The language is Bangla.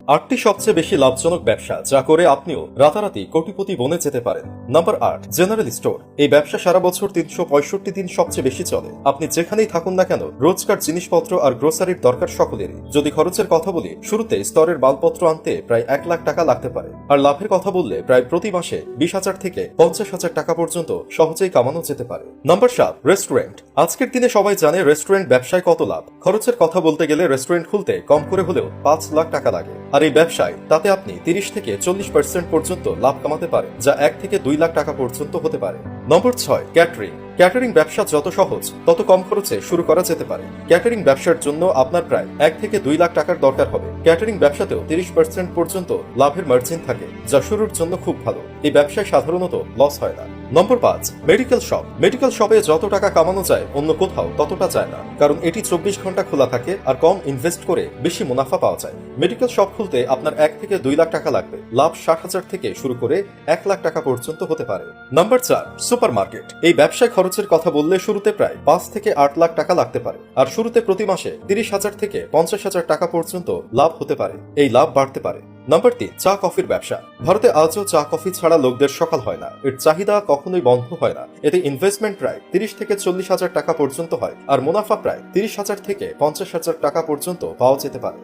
আটটি সবচেয়ে বেশি লাভজনক ব্যবসা যা করে আপনিও রাতারাতি কোটিপতি বনে যেতে পারেন। Number 8, general store. এই ব্যবসা সারা বছর 365 দিন সবচেয়ে বেশি চলে। আপনি যেখানেই থাকুন না কেন রোজকার জিনিসপত্র আর গ্রোসারির দরকার সকলেরই। যদি খরচের কথা বলি, শুরুতে স্তরের মালপত্র আনতে প্রায় 1 লাখ টাকা লাগতে পারে, আর লাভের কথা বললে প্রায় প্রতি মাসে 20,000 থেকে 50,000 টাকা পর্যন্ত সহজেই কামানো যেতে পারে। Number 7, restaurant. আজকের দিনে সবাই জানে রেস্টুরেন্ট ব্যবসায় কত লাভ। খরচের কথা বলতে গেলে রেস্টুরেন্ট খুলতে কম করে হলেও 5 লাখ টাকা লাগে, আর এই ব্যবসায় তাতে আপনি 30 থেকে 40% পর্যন্ত লাভ কামাতে পারেন, যা 1 থেকে 2 লাখ টাকা পর্যন্ত হতে পারে। নম্বর 6, ক্যাটারিং। ক্যাটারিং ব্যবসা যত সহজ তত কম খরচে শুরু করা যেতে পারে। ক্যাটারিং ব্যবসার জন্য আপনার প্রায় 1 থেকে 2 লাখ টাকার দরকার হবে। ক্যাটারিং ব্যবসাতেও 30% পর্যন্ত লাভের মার্জিন থাকে, যা শুরুর জন্য খুব ভালো। এই ব্যবসায় সাধারণত লস হয় না। নম্বর 5, মেডিকেল শপ। মেডিকেল শপে যত টাকা কামানো যায় অন্য কোথাও ততটা যায় না, কারণ এটি 24 ঘন্টা খোলা থাকে আর কম ইনভেস্ট করে বেশি মুনাফা পাওয়া যায়। মেডিকেল শপ খুলতে আপনার 1 থেকে 2 লাখ টাকা লাগবে। লাভ 60,000 থেকে শুরু করে 1 লাখ টাকা পর্যন্ত হতে পারে। Number 4, super market. এই ব্যবসায় খরচের কথা বললে শুরুতে প্রায় 5 থেকে 8 লাখ টাকা লাগতে পারে, আর শুরুতে প্রতি মাসে 30,000 থেকে 50,000 টাকা পর্যন্ত লাভ হতে পারে। এই লাভ বাড়তে পারে। নাম্বার 3, চা কফির ব্যবসা। ভারতে আজও চা কফি ছাড়া লোকদের সকাল হয় না। এর চাহিদা কখনোই বন্ধ হয় না। এতে ইনভেস্টমেন্ট প্রায় 30 থেকে 40,000 টাকা পর্যন্ত হয়, আর মুনাফা প্রায় 30,000 থেকে 50,000 টাকা পর্যন্ত পাওয়া যেতে পারে।